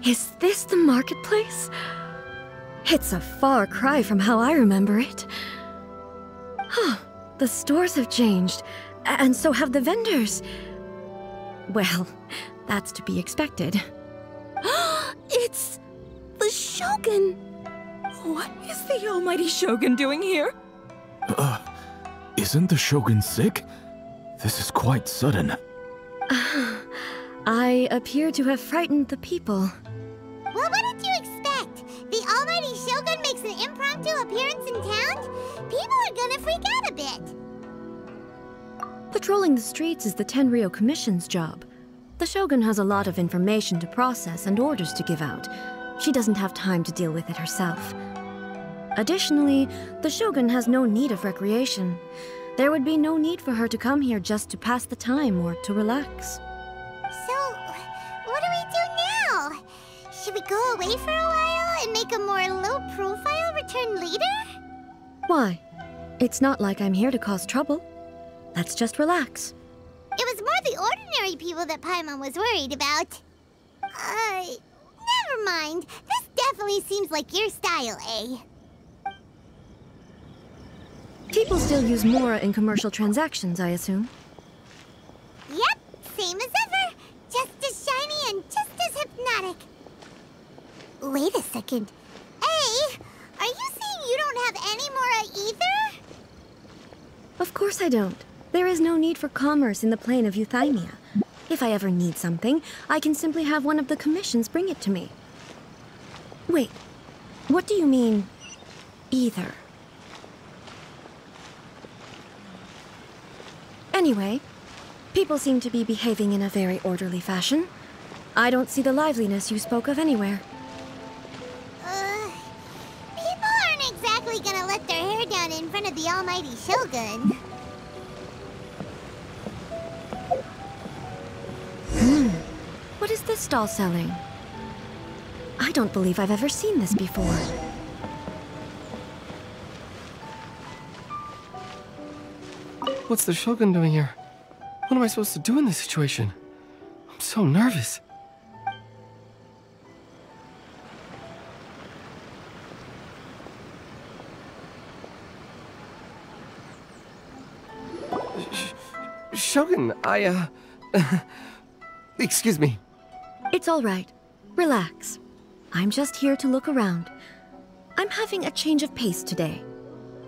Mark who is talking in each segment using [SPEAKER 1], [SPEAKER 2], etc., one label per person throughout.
[SPEAKER 1] Is this the marketplace? It's a far cry from how I remember it. Huh, the stores have changed, and so have the vendors. Well, that's to be expected.
[SPEAKER 2] It's the Shogun! What is the almighty Shogun doing here?
[SPEAKER 3] Isn't the Shogun sick? This is quite sudden.
[SPEAKER 1] I appear to have frightened the people.
[SPEAKER 4] Well, what did you expect? The almighty Shogun makes an impromptu appearance in town? People are gonna freak out a bit.
[SPEAKER 1] Patrolling the streets is the Tenryou Commission's job. The Shogun has a lot of information to process and orders to give out. She doesn't have time to deal with it herself. Additionally, the Shogun has no need of recreation. There would be no need for her to come here just to pass the time or to relax.
[SPEAKER 4] So, what do we do now? Should we go away for a while and make a more low-profile return later?
[SPEAKER 1] Why? It's not like I'm here to cause trouble. Let's just relax.
[SPEAKER 4] It was more the ordinary people that Paimon was worried about. Never mind. This definitely seems like your style, eh?
[SPEAKER 1] People still use Mora in commercial transactions, I assume.
[SPEAKER 4] Yep, same as ever. Just as shiny and just as hypnotic. Wait a second. Hey, are you saying you don't have any Mora either?
[SPEAKER 1] Of course I don't. There is no need for commerce in the plane of Euthymia. If I ever need something, I can simply have one of the commissions bring it to me. Wait, what do you mean, either? Anyway, people seem to be behaving in a very orderly fashion. I don't see the liveliness you spoke of anywhere.
[SPEAKER 4] People aren't exactly gonna let their hair down in front of the almighty Shogun.
[SPEAKER 1] What is this stall selling? I don't believe I've ever seen this before.
[SPEAKER 5] What's the Shogun doing here? What am I supposed to do in this situation? I'm so nervous. Shogun, excuse me.
[SPEAKER 1] It's all right. Relax. I'm just here to look around. I'm having a change of pace today.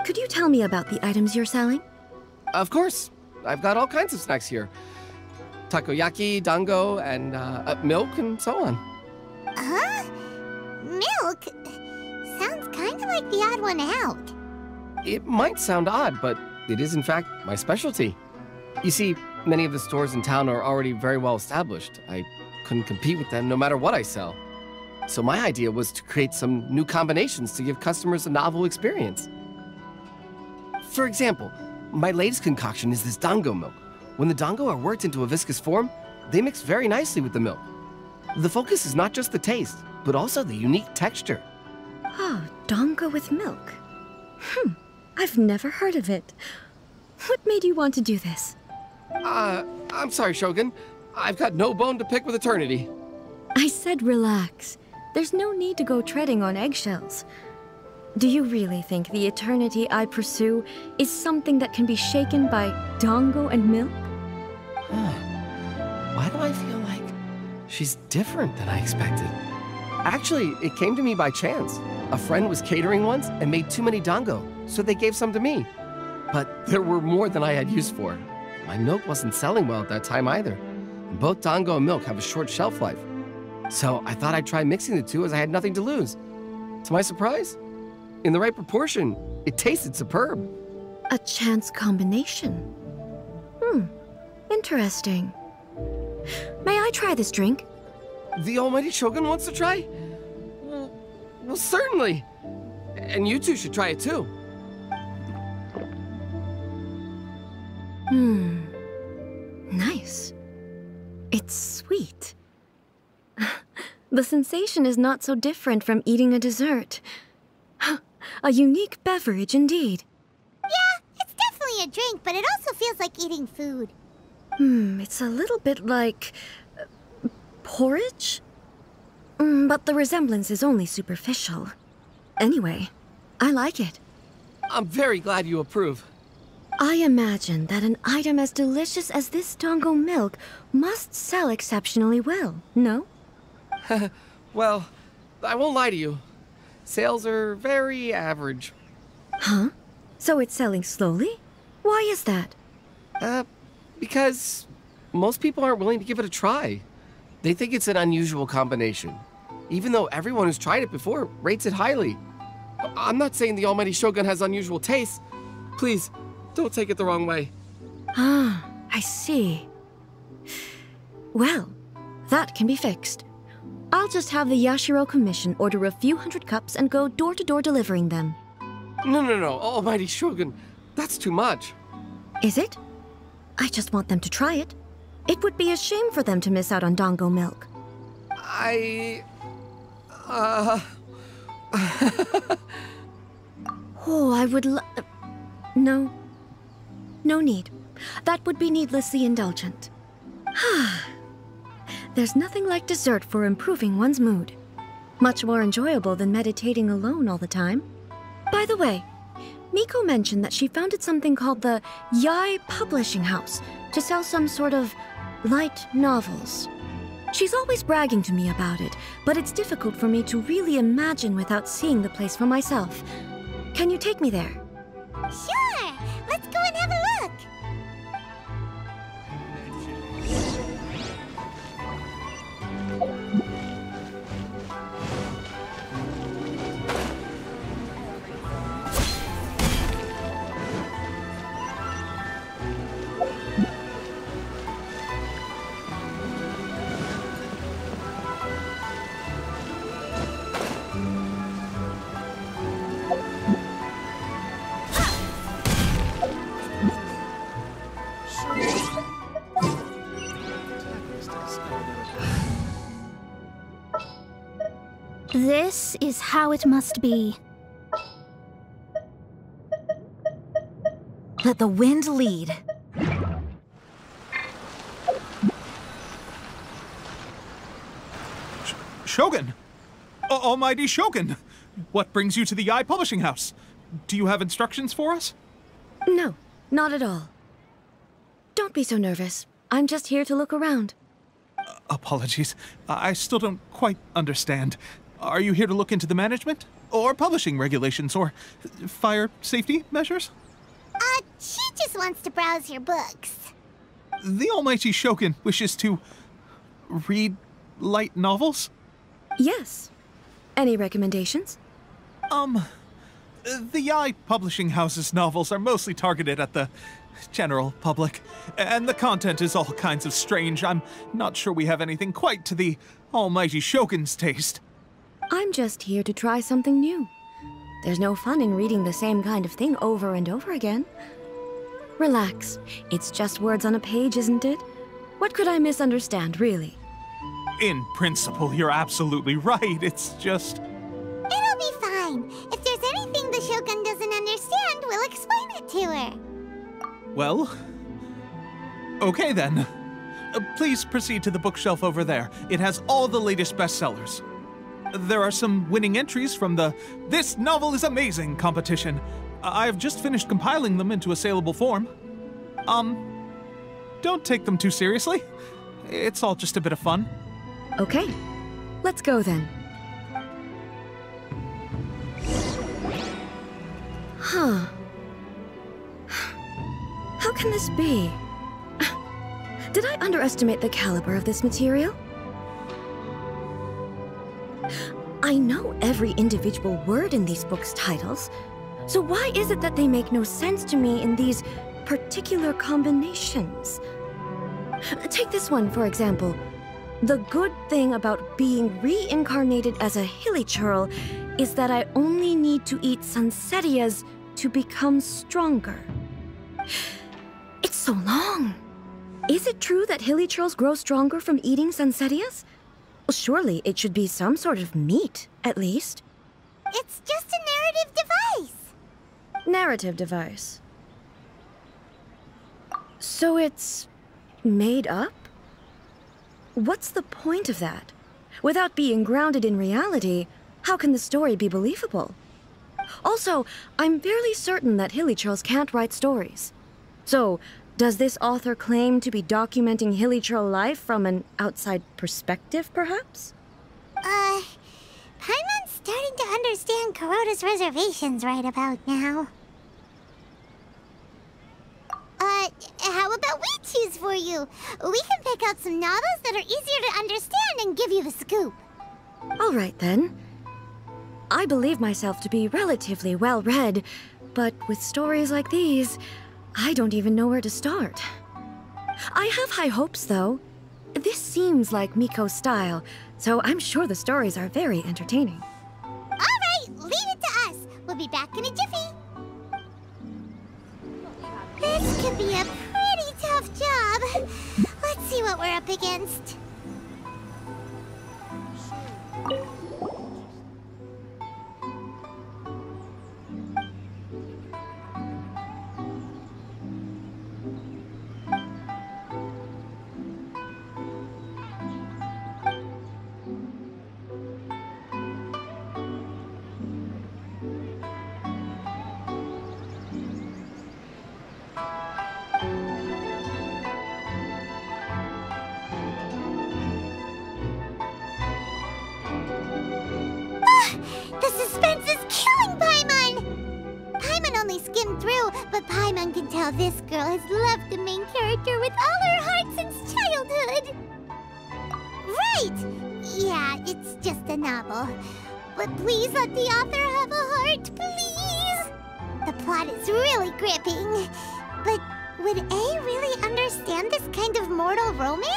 [SPEAKER 1] Could you tell me about the items you're selling?
[SPEAKER 5] Of course. I've got all kinds of snacks here. Takoyaki, dango, and milk, and so on.
[SPEAKER 4] Huh? Milk? Sounds kind of like the odd one out.
[SPEAKER 5] It might sound odd, but it is in fact my specialty. You see, many of the stores in town are already very well established. I couldn't compete with them no matter what I sell. So my idea was to create some new combinations to give customers a novel experience. For example, my latest concoction is this dango milk. When the dango are worked into a viscous form, they mix very nicely with the milk. The focus is not just the taste, but also the unique texture.
[SPEAKER 1] Oh, dango with milk. I've never heard of it. What made you want to do this?
[SPEAKER 5] I'm sorry, Shogun. I've got no bone to pick with eternity.
[SPEAKER 1] I said relax. There's no need to go treading on eggshells. Do you really think the eternity I pursue is something that can be shaken by dango and milk?
[SPEAKER 5] Why do I feel like she's different than I expected? Actually, it came to me by chance. A friend was catering once and made too many dango, so they gave some to me. But there were more than I had use for. My milk wasn't selling well at that time either. And both dango and milk have a short shelf life. So I thought I'd try mixing the two as I had nothing to lose. To my surprise, in the right proportion, it tasted superb.
[SPEAKER 1] A chance combination. Interesting. May I try this drink?
[SPEAKER 5] The almighty Shogun wants to try? Well, certainly. And you two should try it too.
[SPEAKER 1] Nice. It's sweet. The sensation is not so different from eating a dessert. A unique beverage indeed.
[SPEAKER 4] Yeah, it's definitely a drink, but it also feels like eating food.
[SPEAKER 1] It's a little bit like... porridge? But the resemblance is only superficial. Anyway, I like it.
[SPEAKER 5] I'm very glad you approve.
[SPEAKER 1] I imagine that an item as delicious as this Dongo milk must sell exceptionally well, no?
[SPEAKER 5] Well, I won't lie to you. Sales are very average.
[SPEAKER 1] Huh? So it's selling slowly? Why is that?
[SPEAKER 5] Because most people aren't willing to give it a try. They think it's an unusual combination, even though everyone who's tried it before rates it highly. I'm not saying the Almighty Shogun has unusual tastes. Please, don't take it the wrong way.
[SPEAKER 1] Ah, I see. Well, that can be fixed. I'll just have the Yashiro Commission order a few hundred cups and go door-to-door delivering them.
[SPEAKER 5] No, Almighty Shogun, that's too much.
[SPEAKER 1] Is it? I just want them to try it. It would be a shame for them to miss out on Dongo milk. Oh, I would No. No need. That would be needlessly indulgent. There's nothing like dessert for improving one's mood. Much more enjoyable than meditating alone all the time. By the way, Miko mentioned that she founded something called the Yai Publishing House to sell some sort of light novels. She's always bragging to me about it, but it's difficult for me to really imagine without seeing the place for myself. Can you take me there?
[SPEAKER 4] Sure! Let's go and have a look!
[SPEAKER 6] This is how it must be. Let the wind lead.
[SPEAKER 7] Shogun! Almighty Shogun! What brings you to the Yai Publishing House? Do you have instructions for us?
[SPEAKER 1] No, not at all. Don't be so nervous. I'm just here to look around.
[SPEAKER 7] Apologies. I still don't quite understand. Are you here to look into the management? Or publishing regulations? Or fire safety measures?
[SPEAKER 4] She just wants to browse your books.
[SPEAKER 7] The Almighty Shogun wishes to read light novels?
[SPEAKER 1] Yes. Any recommendations?
[SPEAKER 7] The Yai Publishing House's novels are mostly targeted at the general public, and the content is all kinds of strange. I'm not sure we have anything quite to the Almighty Shogun's taste.
[SPEAKER 1] I'm just here to try something new. There's no fun in reading the same kind of thing over and over again. Relax. It's just words on a page, isn't it? What could I misunderstand, really?
[SPEAKER 7] In principle, you're absolutely right. It's just...
[SPEAKER 4] It'll be fine. If there's anything the Shogun doesn't understand, we'll explain it to her.
[SPEAKER 7] Well... okay then. Please proceed to the bookshelf over there. It has all the latest bestsellers. There are some winning entries from the This Novel is Amazing competition. I've just finished compiling them into a saleable form. Don't take them too seriously. It's all just a bit of fun.
[SPEAKER 1] Okay. Let's go then. Huh. How can this be? Did I underestimate the caliber of this material? I know every individual word in these books' titles, so why is it that they make no sense to me in these particular combinations? Take this one, for example. The good thing about being reincarnated as a hilly churl is that I only need to eat Sansetias to become stronger. It's so long. Is it true that hilly churls grow stronger from eating Sansetias? Surely it should be some sort of meat, at least.
[SPEAKER 4] It's just a narrative device.
[SPEAKER 1] Narrative device. So it's made up? What's the point of that? Without being grounded in reality, how can the story be believable? Also, I'm fairly certain that Hilichurls can't write stories. So, does this author claim to be documenting Hilichurl life from an outside perspective, perhaps?
[SPEAKER 4] Paimon's starting to understand Kuroda's reservations right about now. How about we choose for you? We can pick out some novels that are easier to understand and give you the scoop.
[SPEAKER 1] All right, then. I believe myself to be relatively well-read, but with stories like these, I don't even know where to start. I have high hopes, though. This seems like Miko's style, so I'm sure the stories are very entertaining.
[SPEAKER 4] All right, leave it to us. We'll be back in a jiffy. This could be a pretty tough job. Let's see what we're up against. The suspense is killing Paimon! Paimon only skimmed through, but Paimon can tell this girl has loved the main character with all her heart since childhood. Right! Yeah, it's just a novel. But please let the author have a heart, please! The plot is really gripping. But would A really understand this kind of mortal romance?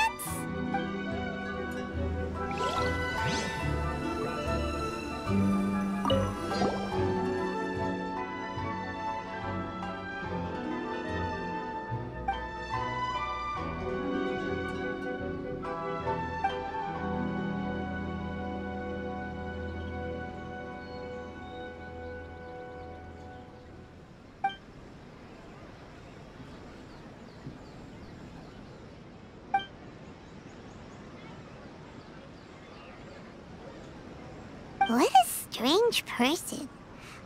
[SPEAKER 4] What a strange person.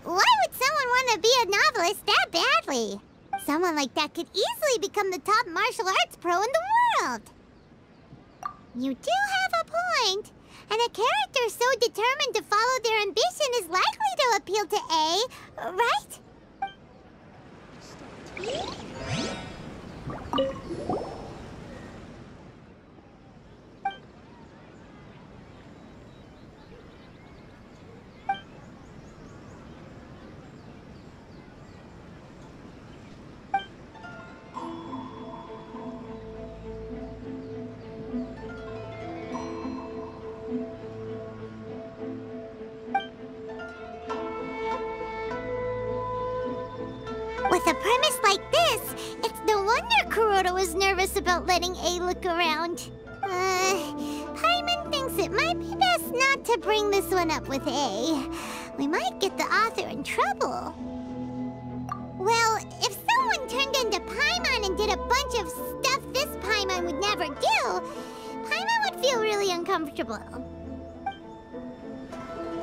[SPEAKER 4] Why would someone want to be a novelist that badly? Someone like that could easily become the top martial arts pro in the world. You do have a point. And a character so determined to follow their ambition is likely to appeal to A, right? With a premise like this, it's no wonder Kuroda was nervous about letting A look around. Paimon thinks it might be best not to bring this one up with A. We might get the author in trouble. Well, if someone turned into Paimon and did a bunch of stuff this Paimon would never do, Paimon would feel really uncomfortable.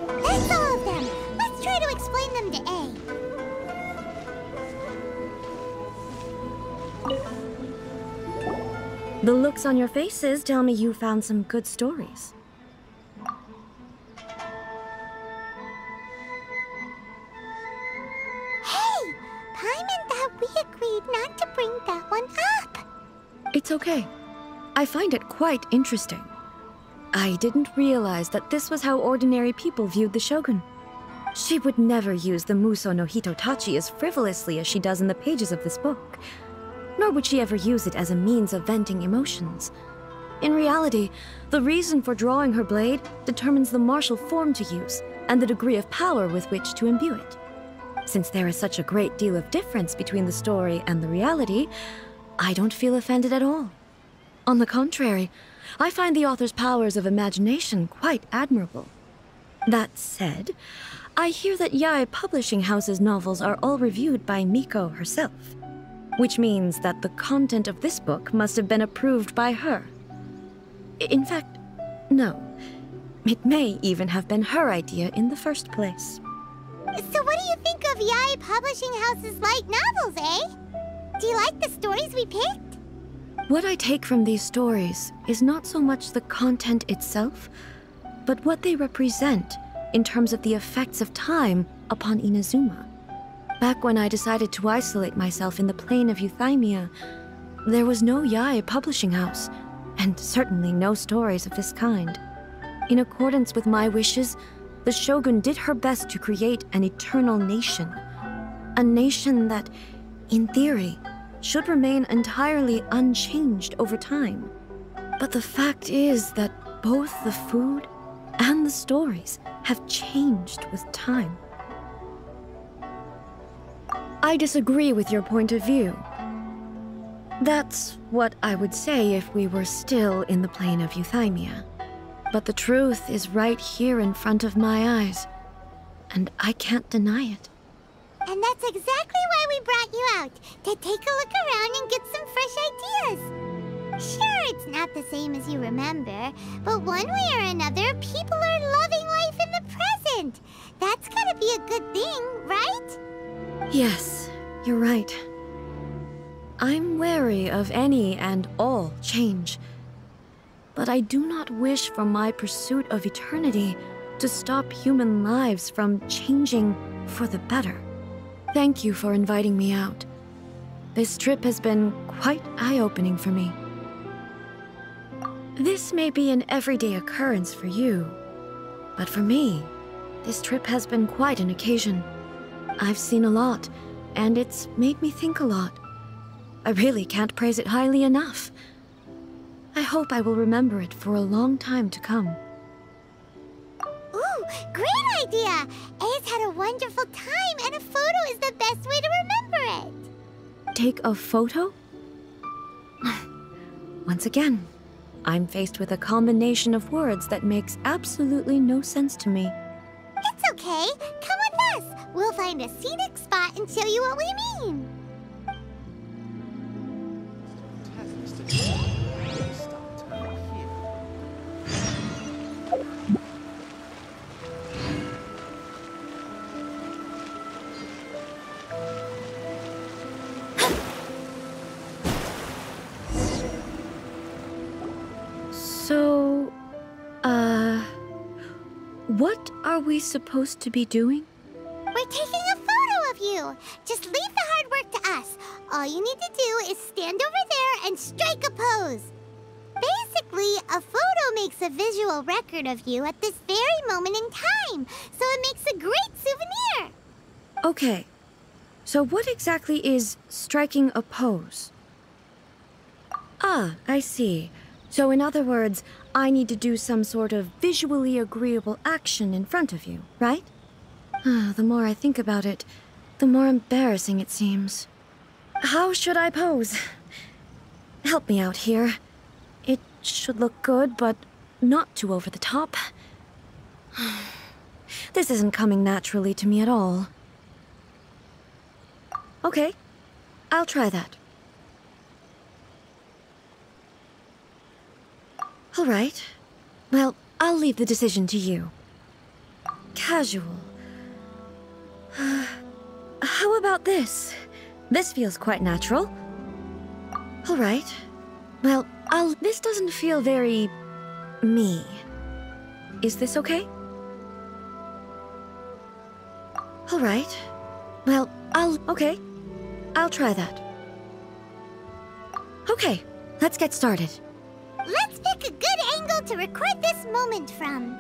[SPEAKER 4] That's all of them. Let's try to explain them to A.
[SPEAKER 1] The looks on your faces tell me you found some good stories.
[SPEAKER 4] Hey! Paimon thought we agreed not to bring that one up.
[SPEAKER 1] It's okay. I find it quite interesting. I didn't realize that this was how ordinary people viewed the Shogun. She would never use the Muso no Hitotachi as frivolously as she does in the pages of this book. Nor would she ever use it as a means of venting emotions. In reality, the reason for drawing her blade determines the martial form to use and the degree of power with which to imbue it. Since there is such a great deal of difference between the story and the reality, I don't feel offended at all. On the contrary, I find the author's powers of imagination quite admirable. That said, I hear that Yae Publishing House's novels are all reviewed by Miko herself. Which means that the content of this book must have been approved by her. In fact, no. It may even have been her idea in the first place.
[SPEAKER 4] So what do you think of Yae Publishing House's light novels, eh? Do you like the stories we picked?
[SPEAKER 1] What I take from these stories is not so much the content itself, but what they represent in terms of the effects of time upon Inazuma. Back when I decided to isolate myself in the plane of Euthymia, there was no Yae Publishing House, and certainly no stories of this kind. In accordance with my wishes, the Shogun did her best to create an eternal nation. A nation that, in theory, should remain entirely unchanged over time. But the fact is that both the food and the stories have changed with time. I disagree with your point of view. That's what I would say if we were still in the plane of Euthymia. But the truth is right here in front of my eyes, and I can't deny it.
[SPEAKER 4] And that's exactly why we brought you out, to take a look around and get some fresh ideas. Sure, it's not the same as you remember, but one way or another, people are loving life in the present. That's gotta be a good thing, right?
[SPEAKER 1] Yes, you're right. I'm wary of any and all change. But I do not wish for my pursuit of eternity to stop human lives from changing for the better. Thank you for inviting me out. This trip has been quite eye-opening for me. This may be an everyday occurrence for you, but for me, this trip has been quite an occasion. I've seen a lot, and it's made me think a lot. I really can't praise it highly enough. I hope I will remember it for a long time to come.
[SPEAKER 4] Ooh, great idea! A's had a wonderful time, and a photo is the best way to remember it.
[SPEAKER 1] Take a photo? Once again, I'm faced with a combination of words that makes absolutely no sense to me.
[SPEAKER 4] It's okay. Come with us. We'll find a scenic spot and show you what we mean.
[SPEAKER 1] So, what are we supposed to be doing?
[SPEAKER 4] We're taking a photo of you. Just leave the hard work to us. All you need to do is stand over there and strike a pose. Basically, a photo makes a visual record of you at this very moment in time, so it makes a great souvenir.
[SPEAKER 1] Okay, so what exactly is striking a pose? Ah, I see. So in other words, I need to do some sort of visually agreeable action in front of you, right? The more I think about it, the more embarrassing it seems. How should I pose? Help me out here. It should look good, but not too over the top. This isn't coming naturally to me at all. Okay, I'll try that. All right. Well, I'll leave the decision to you. Casual. How about this? This feels quite natural. All right. Well, this doesn't feel very... me. Is this okay? All right. Well, okay. I'll try that. Okay, let's get started.
[SPEAKER 4] Let's pick a good angle to record this moment from.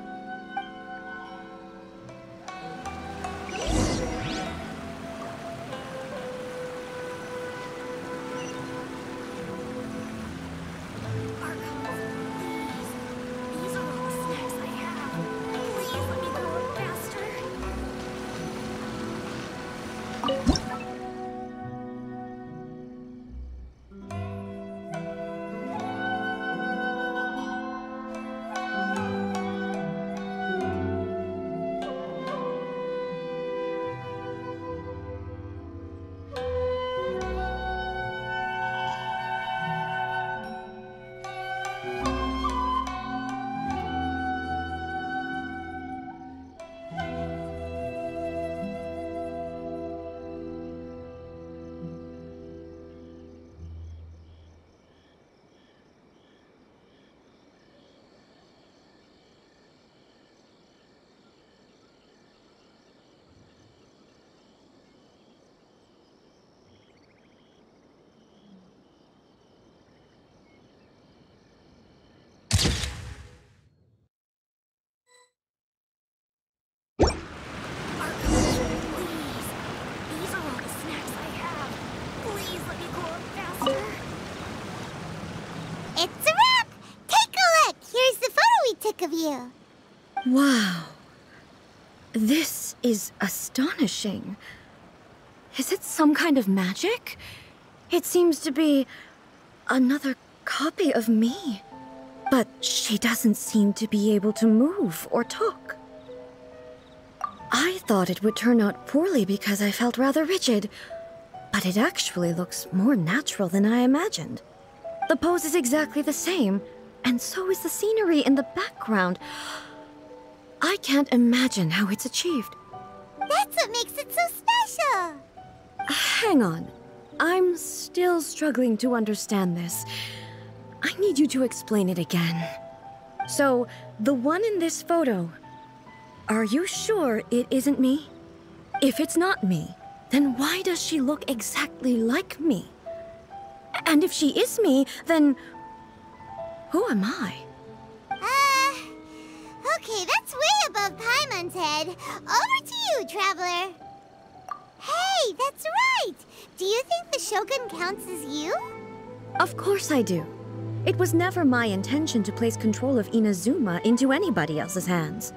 [SPEAKER 4] you.
[SPEAKER 1] Wow. This is astonishing. Is it some kind of magic? It seems to be another copy of me. But she doesn't seem to be able to move or talk. I thought it would turn out poorly because I felt rather rigid, but it actually looks more natural than I imagined. The pose is exactly the same, and so is the scenery in the background. I can't imagine how it's achieved.
[SPEAKER 4] That's what makes it so special.
[SPEAKER 1] Hang on. I'm still struggling to understand this. I need you to explain it again. So, the one in this photo, are you sure it isn't me? If it's not me, then why does she look exactly like me? And if she is me, then who am I?
[SPEAKER 4] Okay, that's way above Paimon's head. Over to you, Traveler. Hey, that's right! Do you think the Shogun counts as you?
[SPEAKER 1] Of course I do. It was never my intention to place control of Inazuma into anybody else's hands.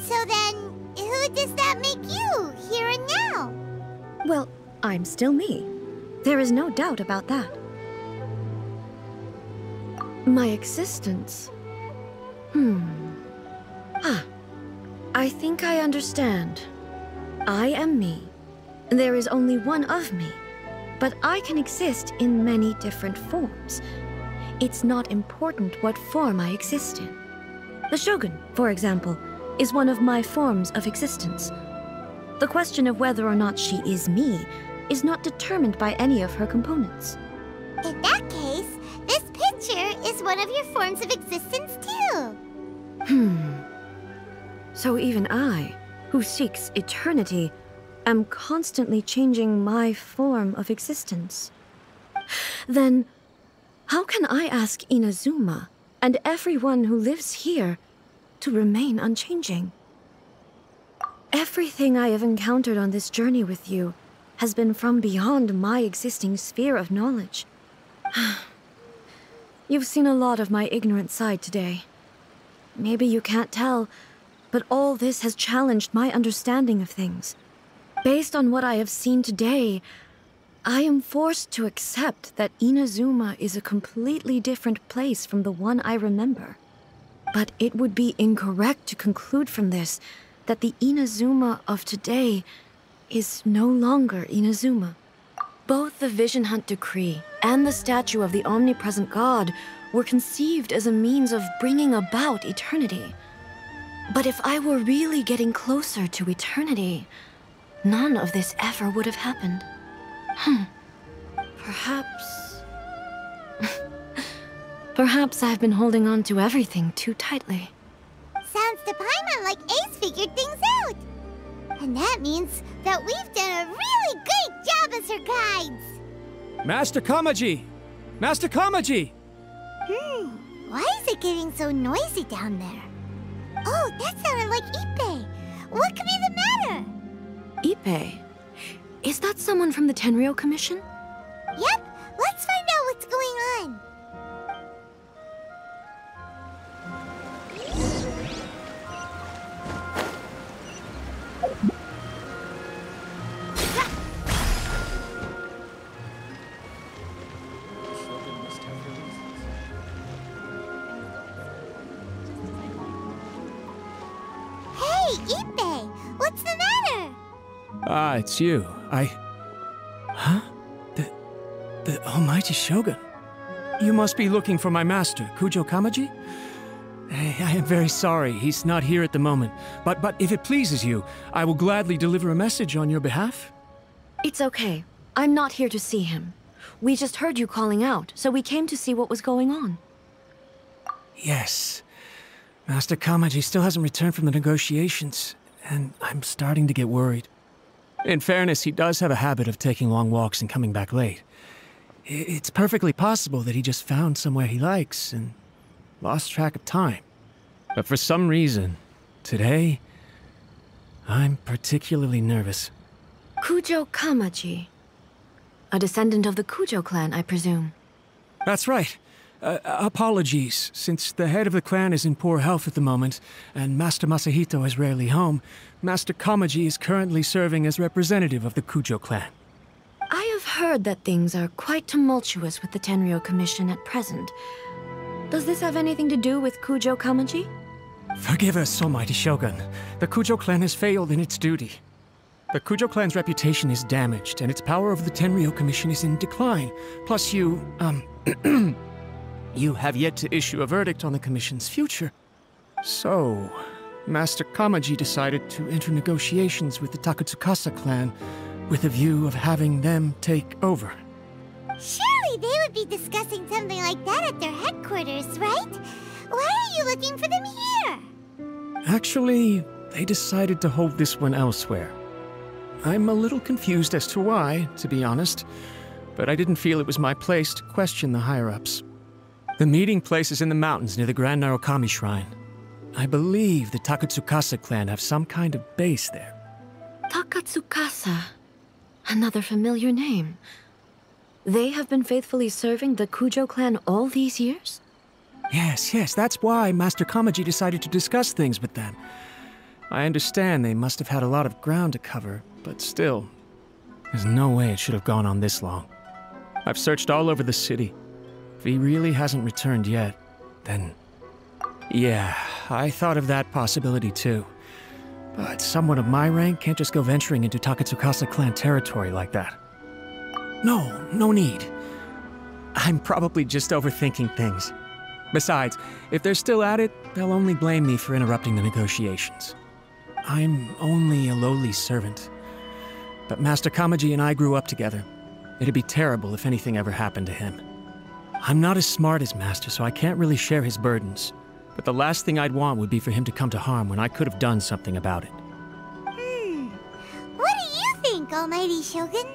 [SPEAKER 4] So then, who does that make you, here and now?
[SPEAKER 1] Well, I'm still me. There is no doubt about that. My existence? I think I understand. I am me. There is only one of me, but I can exist in many different forms. It's not important what form I exist in. The Shogun, for example, is one of my forms of existence. The question of whether or not she is me is not determined by any of her components.
[SPEAKER 4] In that case, this picture is one of your forms of existence too.
[SPEAKER 1] So even I, who seeks eternity, am constantly changing my form of existence. Then, how can I ask Inazuma and everyone who lives here to remain unchanging? Everything I have encountered on this journey with you has been from beyond my existing sphere of knowledge. You've seen a lot of my ignorant side today. Maybe you can't tell, but all this has challenged my understanding of things. Based on what I have seen today, I am forced to accept that Inazuma is a completely different place from the one I remember. But it would be incorrect to conclude from this that the Inazuma of today is no longer Inazuma. Both the Vision Hunt Decree and the statue of the omnipresent God were conceived as a means of bringing about eternity. But if I were really getting closer to eternity, none of this ever would have happened. Perhaps... Perhaps I've been holding on to everything too tightly.
[SPEAKER 4] Sounds to Paimon like Ace figured things out. And that means that we've done a really great job as her guides.
[SPEAKER 8] Master Kamaji! Master Kamaji!
[SPEAKER 4] Why is it getting so noisy down there? Oh, that sounded like Ippei. What could be the matter?
[SPEAKER 1] Ippei? Is that someone from the Tenryou Commission?
[SPEAKER 4] Yep, let's find out what's going on. Hey, Ippei, what's the matter?
[SPEAKER 8] Ah, it's you. Huh? The Almighty Shogun. You must be looking for my master, Kujo Kamaji? I am very sorry, he's not here at the moment. But if it pleases you, I will gladly deliver a message on your behalf.
[SPEAKER 1] It's okay. I'm not here to see him. We just heard you calling out, so we came to see what was going on.
[SPEAKER 8] Yes. Master Kamaji still hasn't returned from the negotiations, and I'm starting to get worried. In fairness, he does have a habit of taking long walks and coming back late. It's perfectly possible that he just found somewhere he likes and lost track of time. But for some reason, today, I'm particularly nervous.
[SPEAKER 1] Kujo Kamaji. A descendant of the Kujo clan, I presume.
[SPEAKER 8] That's right. Apologies. Since the head of the clan is in poor health at the moment, and Master Masahito is rarely home, Master Kamaji is currently serving as representative of the Kujo clan.
[SPEAKER 1] I have heard that things are quite tumultuous with the Tenryou Commission at present. Does this have anything to do with Kujo Kamaji?
[SPEAKER 8] Forgive us, Almighty Shogun. The Kujo clan has failed in its duty. The Kujo clan's reputation is damaged, and its power over the Tenryou Commission is in decline. Plus you have yet to issue a verdict on the Commission's future. So, Master Kamaji decided to enter negotiations with the Takatsukasa clan with a view of having them take over.
[SPEAKER 4] Surely they would be discussing something like that at their headquarters, right? Why are you looking for them here?
[SPEAKER 8] Actually, they decided to hold this one elsewhere. I'm a little confused as to why, to be honest, but I didn't feel it was my place to question the higher-ups. The meeting place is in the mountains near the Grand Narukami Shrine. I believe the Takatsukasa clan have some kind of base there.
[SPEAKER 1] Takatsukasa. Another familiar name. They have been faithfully serving the Kujo clan all these years?
[SPEAKER 8] Yes, that's why Master Kamaji decided to discuss things with them. I understand they must have had a lot of ground to cover, but still, there's no way it should have gone on this long. I've searched all over the city. If he really hasn't returned yet, then... yeah, I thought of that possibility too. But someone of my rank can't just go venturing into Takatsukasa clan territory like that. No need. I'm probably just overthinking things. Besides, if they're still at it, they'll only blame me for interrupting the negotiations. I'm only a lowly servant. But Master Kamaji and I grew up together. It'd be terrible if anything ever happened to him. I'm not as smart as Master, so I can't really share his burdens. But the last thing I'd want would be for him to come to harm when I could have done something about it.
[SPEAKER 4] What do you think, Almighty Shogun?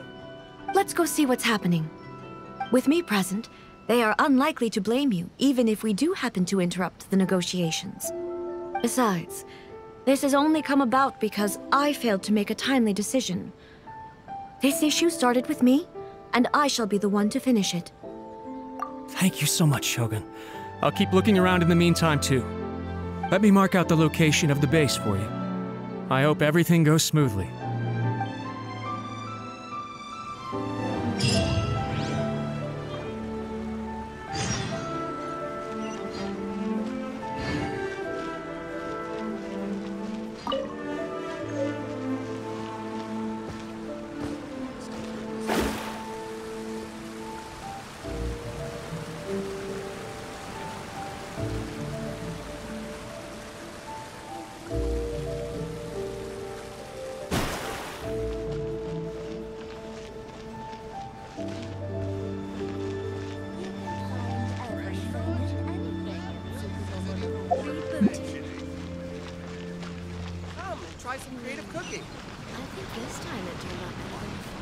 [SPEAKER 1] Let's go see what's happening. With me present, they are unlikely to blame you, even if we do happen to interrupt the negotiations. Besides, this has only come about because I failed to make a timely decision. This issue started with me, and I shall be the one to finish it.
[SPEAKER 8] Thank you so much, Shogun. I'll keep looking around in the meantime, too. Let me mark out the location of the base for you. I hope everything goes smoothly.
[SPEAKER 5] Try some creative cooking.
[SPEAKER 1] I think this time it turned out better than before.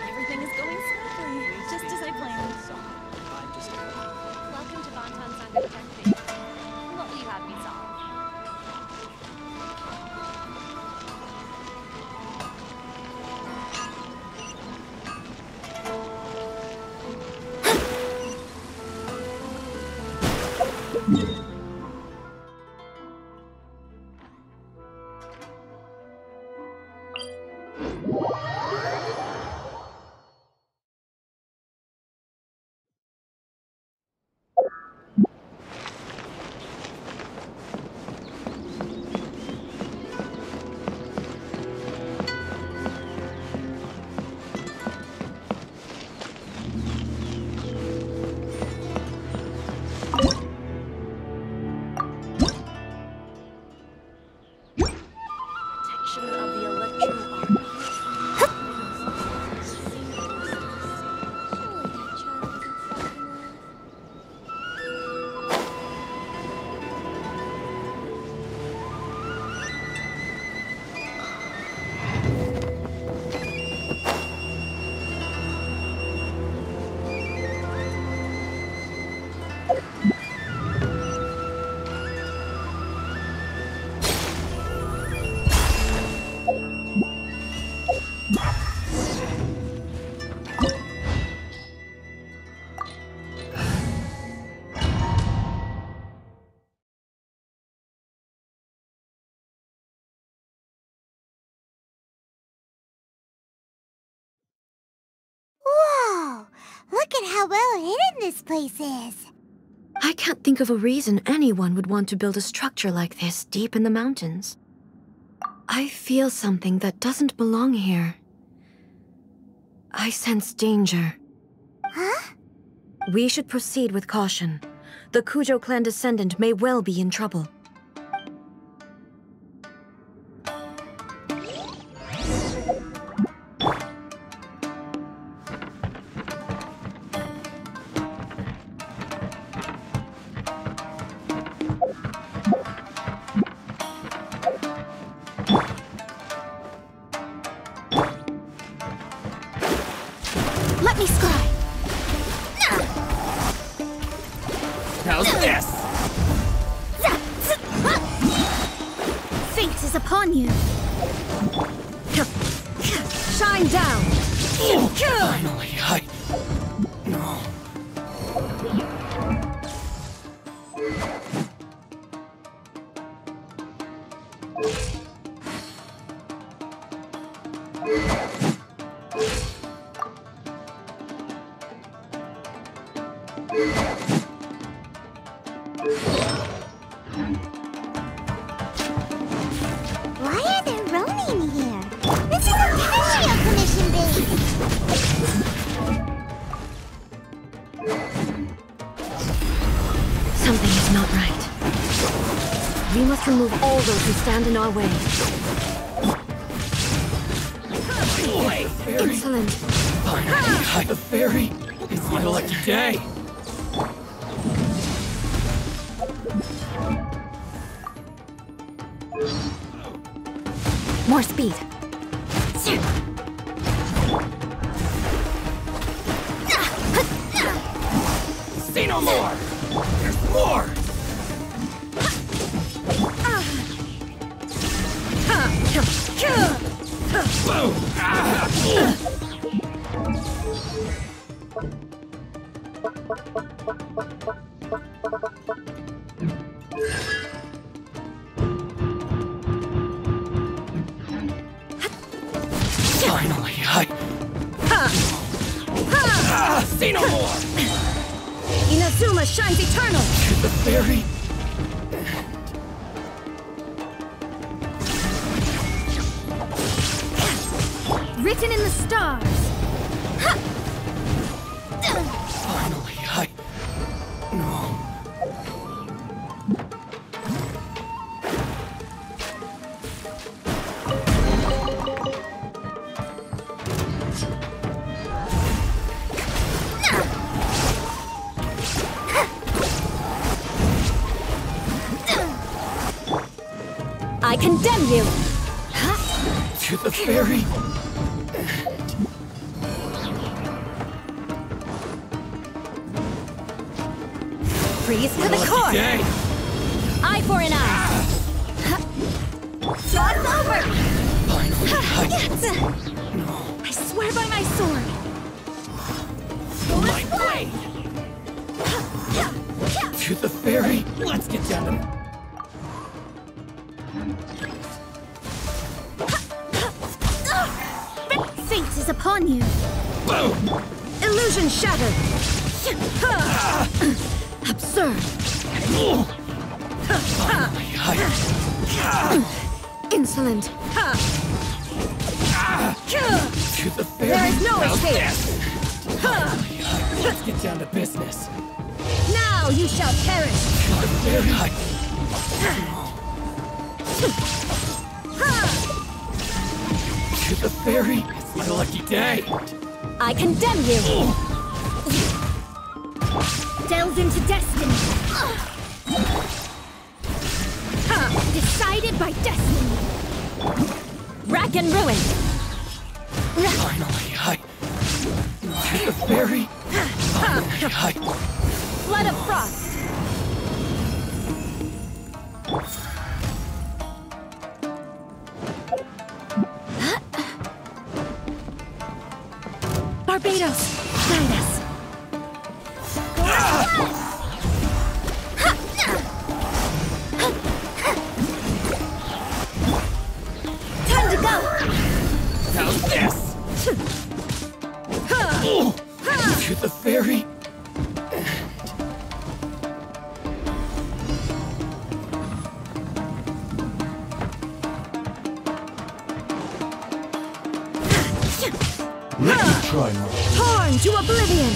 [SPEAKER 2] Everything is going smoothly, just as I planned.
[SPEAKER 9] Welcome to Bonton Saga Detective. What will you have me solve? Protection of the electro armor.
[SPEAKER 4] Whoa! Look at how well hidden this place is.
[SPEAKER 1] I can't think of a reason anyone would want to build a structure like this deep in the mountains. I feel something that doesn't belong here. I sense danger.
[SPEAKER 4] Huh?
[SPEAKER 1] We should proceed with caution. The Kujo clan descendant may well be in trouble.
[SPEAKER 6] Let me scry!
[SPEAKER 5] How's this?
[SPEAKER 6] Fate is upon you!
[SPEAKER 1] Shine down!
[SPEAKER 5] Finally, No.
[SPEAKER 4] Why are there Ronin here? This is a Casio Commission base!
[SPEAKER 1] Something is not right. We must remove all those who stand in our way. Insolent.
[SPEAKER 5] Finally, hide the fairy. It's my lucky day.
[SPEAKER 1] More speed.
[SPEAKER 5] Say no more. There's more.
[SPEAKER 8] Finally, see no more!
[SPEAKER 1] Inazuma shines eternal!
[SPEAKER 8] The fairy...
[SPEAKER 6] Written in the stars.
[SPEAKER 8] Finally, No.
[SPEAKER 1] I condemn you!
[SPEAKER 8] To the fairy...
[SPEAKER 1] Freeze to the core!
[SPEAKER 8] Day.
[SPEAKER 1] Eye for an eye! Jaw's over!
[SPEAKER 8] Finally,
[SPEAKER 6] I swear by my sword.
[SPEAKER 8] My blade! To the fairy! Let's get down to...
[SPEAKER 6] Fate is upon you.
[SPEAKER 1] Illusion shattered! Absurd! Insolent!
[SPEAKER 8] To the fairy!
[SPEAKER 1] There is no escape!
[SPEAKER 8] Let's get down to business.
[SPEAKER 1] Now you shall perish!
[SPEAKER 8] The fairy! To the fairy! It's my lucky day!
[SPEAKER 1] I condemn you!
[SPEAKER 6] Delve into destiny. Decided by destiny.
[SPEAKER 1] Rack and ruin!
[SPEAKER 8] Finally, to the fairy! Finally,
[SPEAKER 1] Flood of frost! Barbados, guide us!
[SPEAKER 6] Time to go.
[SPEAKER 8] how's this? To the fairy!
[SPEAKER 3] Try not
[SPEAKER 1] Torn to oblivion!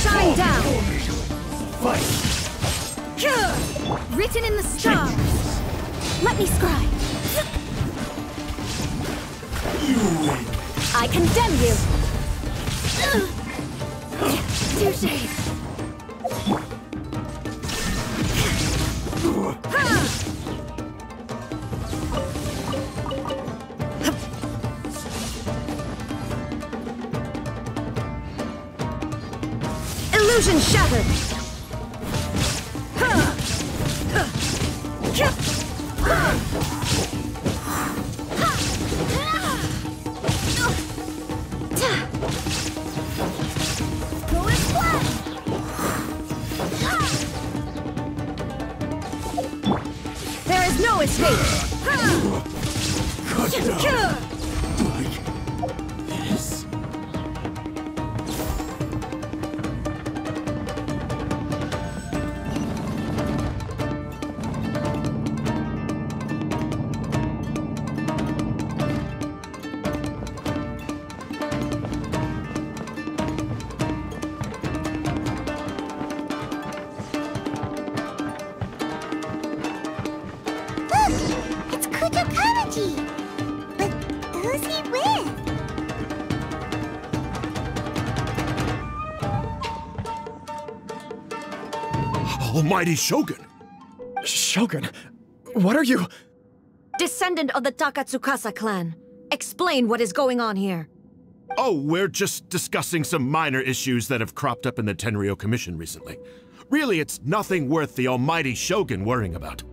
[SPEAKER 1] Shine down!
[SPEAKER 8] Fight!
[SPEAKER 6] Written in the stars. Let me scribe.
[SPEAKER 1] I condemn you!
[SPEAKER 6] Touché.
[SPEAKER 1] Illusion shattered! There is no escape!
[SPEAKER 8] This?
[SPEAKER 4] It's Kutokamaji! But who's he with?
[SPEAKER 3] Almighty Shogun!
[SPEAKER 8] Shogun, what are you?
[SPEAKER 1] Descendant of the Takatsukasa clan. Explain what is going on here.
[SPEAKER 3] Oh, we're just discussing some minor issues that have cropped up in the Tenryo Commission recently. Really, it's nothing worth the almighty Shogun worrying about.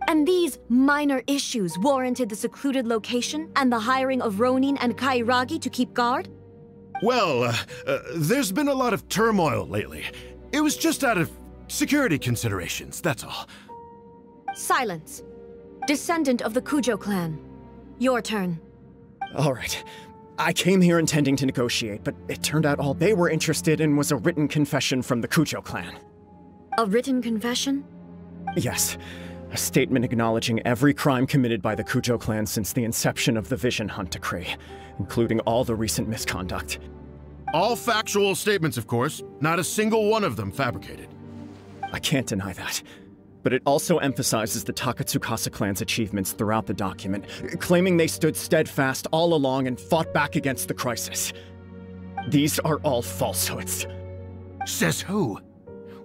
[SPEAKER 1] And these minor issues warranted the secluded location and the hiring of Ronin and Kairagi to keep guard?
[SPEAKER 3] Well, there's been a lot of turmoil lately. It was just out of security considerations, that's all.
[SPEAKER 1] Silence. Descendant of the Kujo clan. Your turn.
[SPEAKER 10] All right. I came here intending to negotiate, but it turned out all they were interested in was a written confession from the Kujo clan.
[SPEAKER 1] A written confession?
[SPEAKER 10] Yes. A statement acknowledging every crime committed by the Kujo clan since the inception of the Vision Hunt Decree, including all the recent misconduct.
[SPEAKER 3] All factual statements, of course. Not a single one of them fabricated.
[SPEAKER 10] I can't deny that. But it also emphasizes the Takatsukasa clan's achievements throughout the document, claiming they stood steadfast all along and fought back against the crisis. These are all falsehoods.
[SPEAKER 3] Says who?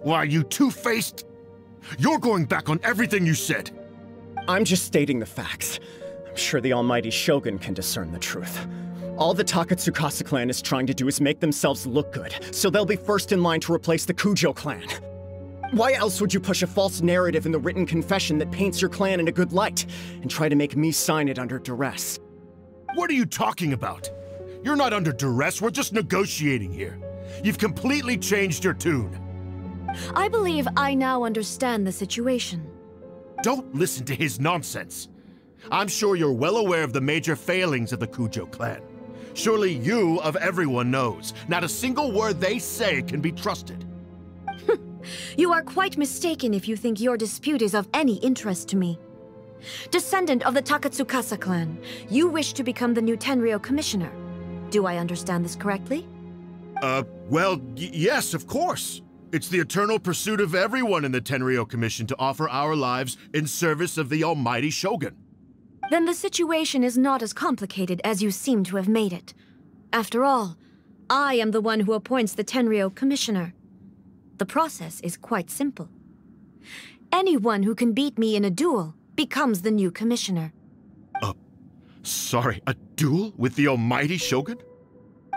[SPEAKER 3] Why, you two-faced? You're going back on everything you said.
[SPEAKER 10] I'm just stating the facts. I'm sure the almighty Shogun can discern the truth. All the Takatsukasa clan is trying to do is make themselves look good, so they'll be first in line to replace the Kujo clan. Why else would you push a false narrative in the written confession that paints your clan in a good light, and try to make me sign it under duress?
[SPEAKER 3] What are you talking about? You're not under duress, we're just negotiating here. You've completely changed your tune.
[SPEAKER 1] I believe I now understand the situation.
[SPEAKER 3] Don't listen to his nonsense. I'm sure you're well aware of the major failings of the Kujo clan. Surely you, of everyone, knows. Not a single word they say can be trusted.
[SPEAKER 1] You are quite mistaken if you think your dispute is of any interest to me. Descendant of the Takatsukasa clan, you wish to become the new Tenryou commissioner. Do I understand this correctly?
[SPEAKER 3] Well, yes, of course. It's the eternal pursuit of everyone in the Tenryou Commission to offer our lives in service of the almighty Shogun.
[SPEAKER 1] Then the situation is not as complicated as you seem to have made it. After all, I am the one who appoints the Tenryou commissioner. The process is quite simple. Anyone who can beat me in a duel becomes the new commissioner.
[SPEAKER 3] Sorry, a duel with the almighty Shogun?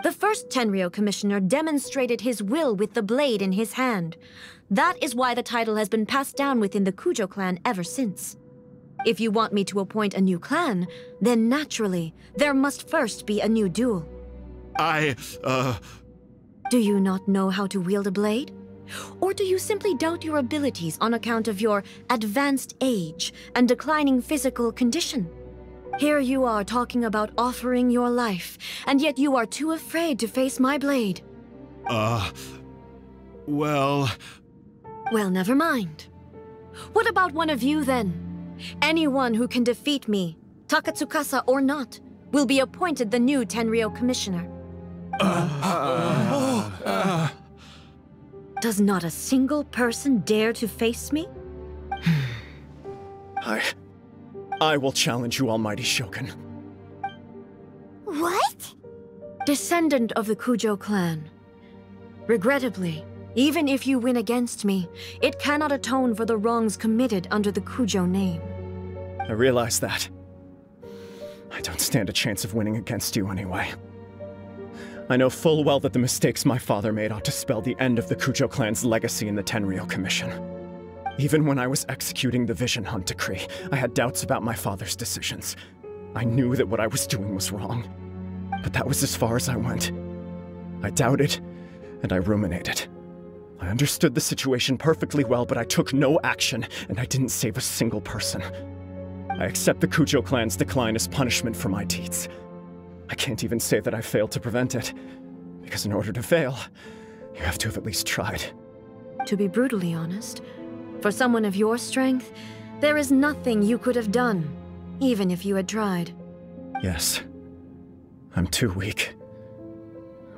[SPEAKER 1] The first Tenryou commissioner demonstrated his will with the blade in his hand. That is why the title has been passed down within the Kujo clan ever since. If you want me to appoint a new clan, then naturally, there must first be a new duel. Do you not know how to wield a blade? Or do you simply doubt your abilities on account of your advanced age and declining physical condition? Here you are talking about offering your life, and yet you are too afraid to face my blade.
[SPEAKER 3] Well,
[SPEAKER 1] never mind. What about one of you, then? Anyone who can defeat me, Takatsukasa or not, will be appointed the new Tenryou commissioner. Does not a single person dare to face me?
[SPEAKER 10] I will challenge you, almighty Shogun.
[SPEAKER 4] What?
[SPEAKER 1] Descendant of the Kujo clan. Regrettably, even if you win against me, it cannot atone for the wrongs committed under the Kujo name.
[SPEAKER 10] I realize that. I don't stand a chance of winning against you anyway. I know full well that the mistakes my father made ought to spell the end of the Kujo clan's legacy in the Tenryou Commission. Even when I was executing the Vision Hunt Decree, I had doubts about my father's decisions. I knew that what I was doing was wrong. But that was as far as I went. I doubted, and I ruminated. I understood the situation perfectly well, but I took no action, and I didn't save a single person. I accept the Kujo clan's decline as punishment for my deeds. I can't even say that I failed to prevent it, because in order to fail, you have to have at least tried.
[SPEAKER 1] To be brutally honest, for someone of your strength, there is nothing you could have done, even if you had tried.
[SPEAKER 10] Yes. I'm too weak.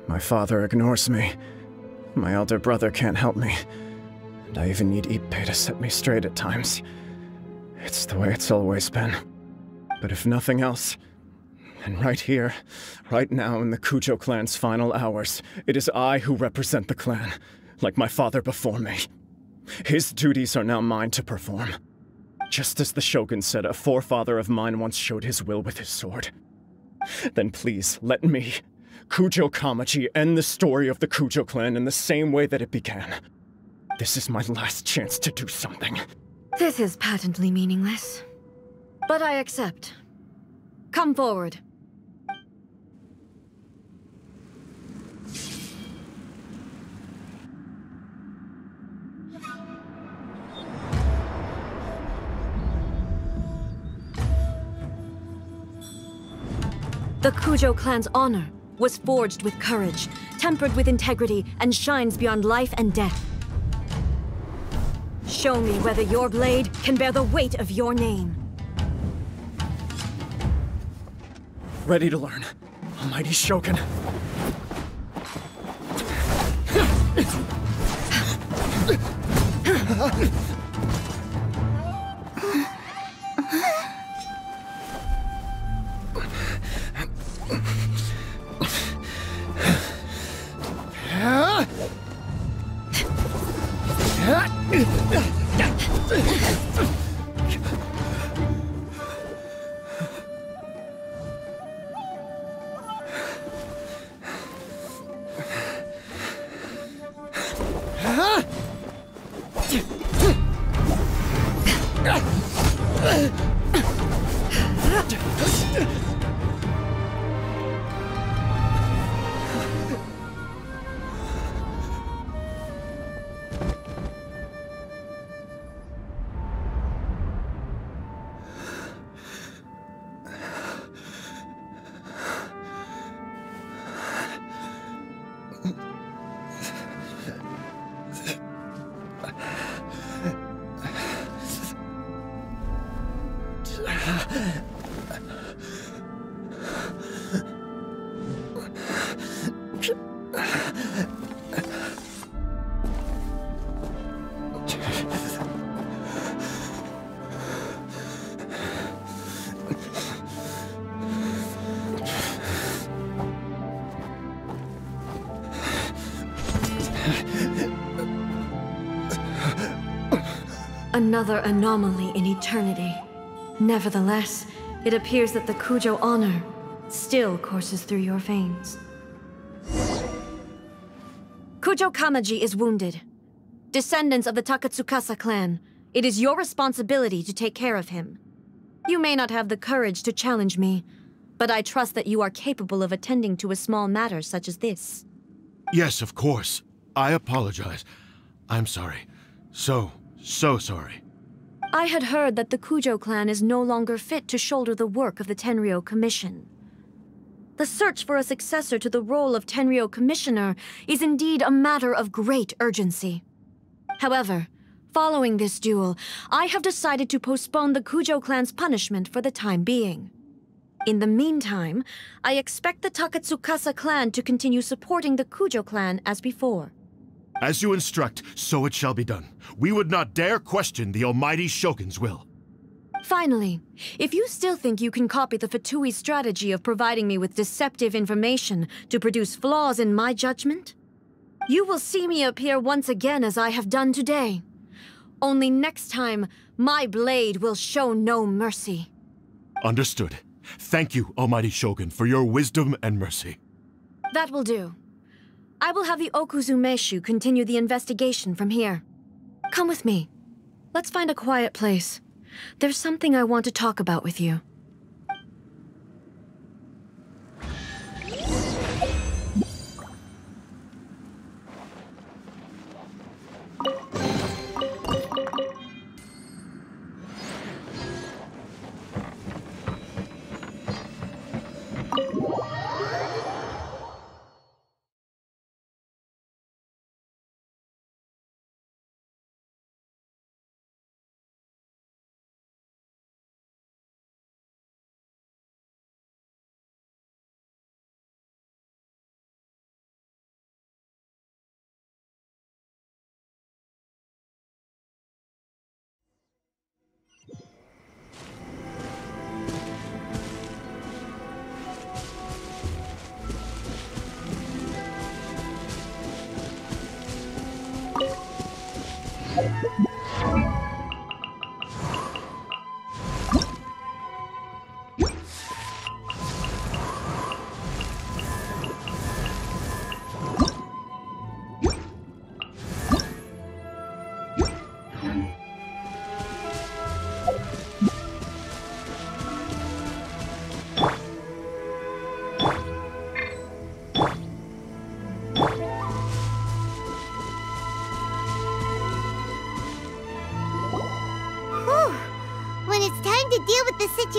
[SPEAKER 10] My father ignores me. My elder brother can't help me. And I even need Ippei to set me straight at times. It's the way it's always been. But if nothing else, then right here, right now in the Kujo clan's final hours, it is I who represent the clan, like my father before me. His duties are now mine to perform. Just as the Shogun said a forefather of mine once showed his will with his sword. Then please, let me, Kujo Kamaji, end the story of the Kujo clan in the same way that it began. This is my last chance to do something.
[SPEAKER 1] This is patently meaningless. But I accept. Come forward. The Kujo clan's honor was forged with courage, tempered with integrity, and shines beyond life and death. Show me whether your blade can bear the weight of your name.
[SPEAKER 10] Ready to learn, Almighty Shogun.
[SPEAKER 1] Another anomaly in eternity. Nevertheless, it appears that the Kujo honor still courses through your veins. Kujo Kamaji is wounded. Descendants of the Takatsukasa clan, it is your responsibility to take care of him. You may not have the courage to challenge me, but I trust that you are capable of attending to a small matter such as this.
[SPEAKER 3] Yes, of course. I apologize. I'm sorry. So sorry.
[SPEAKER 1] I had heard that the Kujo clan is no longer fit to shoulder the work of the Tenryou Commission. The search for a successor to the role of Tenryou Commissioner is indeed a matter of great urgency. However, following this duel, I have decided to postpone the Kujo clan's punishment for the time being. In the meantime, I expect the Takatsukasa clan to continue supporting the Kujo clan as before.
[SPEAKER 3] As you instruct, so it shall be done. We would not dare question the Almighty Shogun's will.
[SPEAKER 1] Finally, if you still think you can copy the Fatui strategy of providing me with deceptive information to produce flaws in my judgment, you will see me appear once again as I have done today. Only next time, my blade will show no mercy.
[SPEAKER 3] Understood. Thank you, Almighty Shogun, for your wisdom and mercy.
[SPEAKER 1] That will do. I will have the Okuzumeshu continue the investigation from here. Come with me. Let's find a quiet place. There's something I want to talk about with you.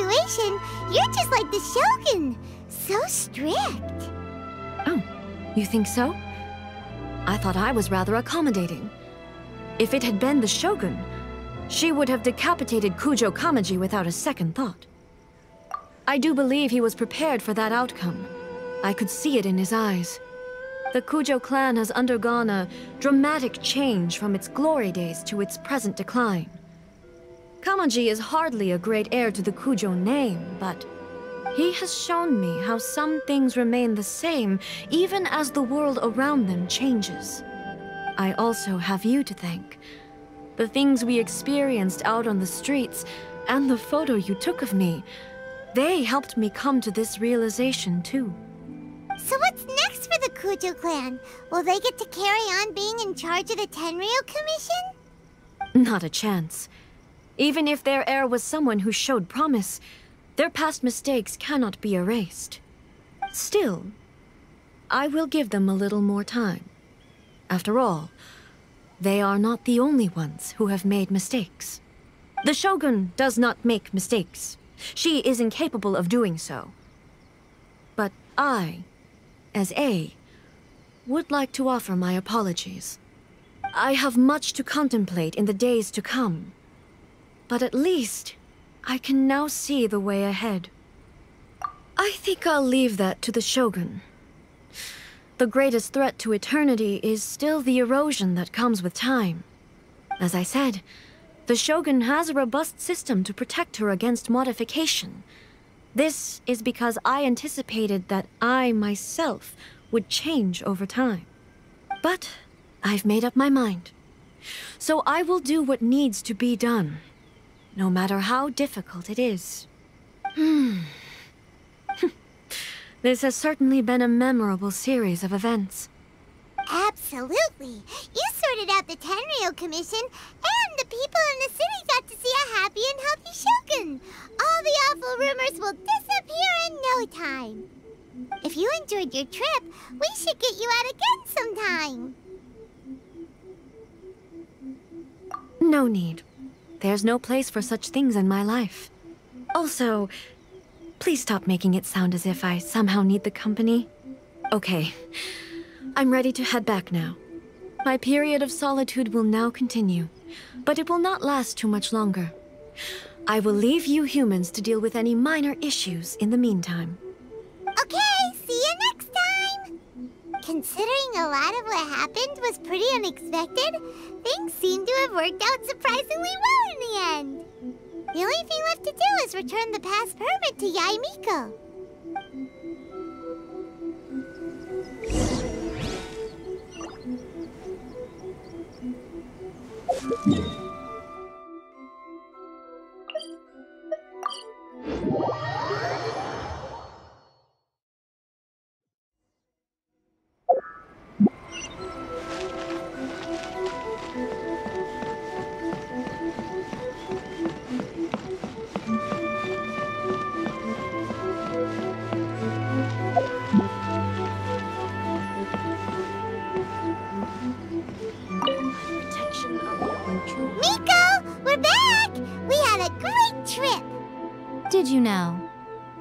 [SPEAKER 4] situation, you're just like the Shogun. So strict.
[SPEAKER 1] Oh, you think so? I thought I was rather accommodating. If it had been the Shogun, she would have decapitated Kujo Kamaji without a second thought. I do believe he was prepared for that outcome. I could see it in his eyes. The Kujo clan has undergone a dramatic change from its glory days to its present decline. Kamaji is hardly a great heir to the Kujo name, but he has shown me how some things remain the same even as the world around them changes. I also have you to thank. The things we experienced out on the streets and the photo you took of me, they helped me come to this realization too.
[SPEAKER 4] So what's next for the Kujo clan? Will they get to carry on being in charge of the Tenryo Commission?
[SPEAKER 1] Not a chance. Even if their heir was someone who showed promise, their past mistakes cannot be erased. Still, I will give them a little more time. After all, they are not the only ones who have made mistakes. The Shogun does not make mistakes. She is incapable of doing so. But I, as A, would like to offer my apologies. I have much to contemplate in the days to come. But at least, I can now see the way ahead. I think I'll leave that to the Shogun. The greatest threat to eternity is still the erosion that comes with time. As I said, the Shogun has a robust system to protect her against modification. This is because I anticipated that I myself would change over time. But I've made up my mind. So I will do what needs to be done, no matter how difficult it is. This has certainly been a memorable series of events.
[SPEAKER 4] Absolutely. You sorted out the Tenryo Commission, and the people in the city got to see a happy and healthy Shogun. All the awful rumors will disappear in no time. If you enjoyed your trip, we should get you out again sometime.
[SPEAKER 1] No need. There's no place for such things in my life. Also, please stop making it sound as if I somehow need the company. Okay, I'm ready to head back now. My period of solitude will now continue, but it will not last too much longer. I will leave you humans to deal with any minor issues in the meantime.
[SPEAKER 4] Okay, see you next time! Considering a lot of what happened was pretty unexpected, things seem to have worked out surprisingly well in the end. The only thing left to do is return the pass permit to Yae Miko. Miko, we're back! We had a great trip!
[SPEAKER 11] Did you know?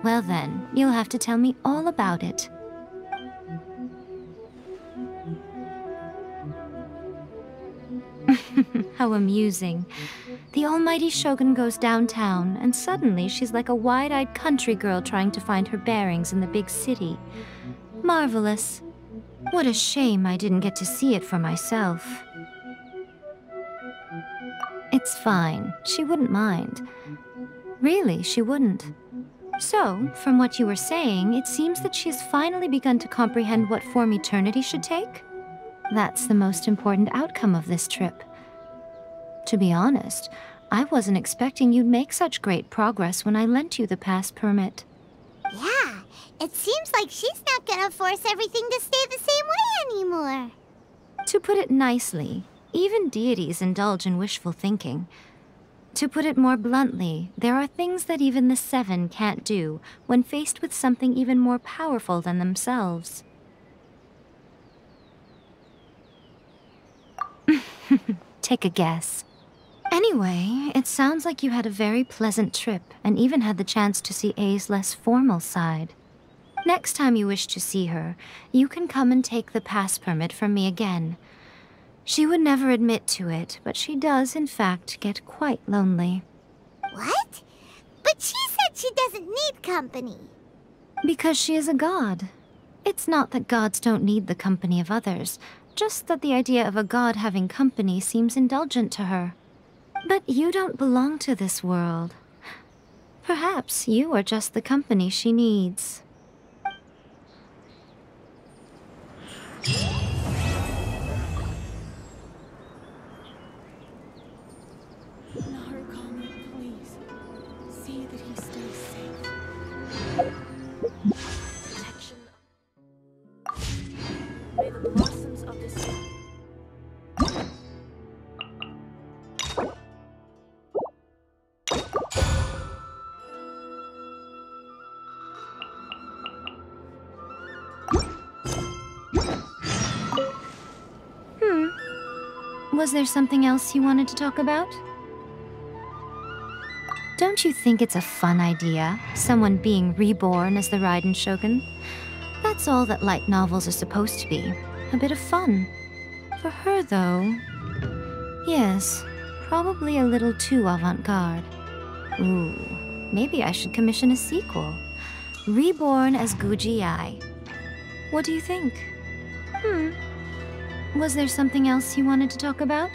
[SPEAKER 11] Well then, you'll have to tell me all about it. How amusing. The almighty Shogun goes downtown, and suddenly she's like a wide-eyed country girl trying to find her bearings in the big city. Marvelous. What a shame I didn't get to see it for myself. It's fine. She wouldn't mind. Really, she wouldn't. So, from what you were saying, it seems that she has finally begun to comprehend what form eternity should take? That's the most important outcome of this trip. To be honest, I wasn't expecting you'd make such great progress when I lent you the pass permit.
[SPEAKER 4] Yeah, it seems like she's not gonna force everything to stay the same way anymore.
[SPEAKER 11] To put it nicely, even deities indulge in wishful thinking. To put it more bluntly, there are things that even the Seven can't do when faced with something even more powerful than themselves. Take a guess. Anyway, it sounds like you had a very pleasant trip and even had the chance to see A's less formal side. Next time you wish to see her, you can come and take the pass permit from me again. She would never admit to it, but she does, in fact, get quite lonely.
[SPEAKER 4] What? But she said she doesn't need company.
[SPEAKER 11] Because she is a god. It's not that gods don't need the company of others, just that the idea of a god having company seems indulgent to her. But you don't belong to this world. Perhaps you are just the company she needs.
[SPEAKER 2] Narukami, please. See that he stays safe. Protection. May the blossoms of this...
[SPEAKER 11] Was there something else you wanted to talk about? Don't you think it's a fun idea, someone being reborn as the Raiden Shogun? That's all that light novels are supposed to be. A bit of fun. For her, though... Yes, probably a little too avant-garde. Ooh, maybe I should commission a sequel. Reborn as Guji Ai. What do you think? Was there something else you wanted to talk about?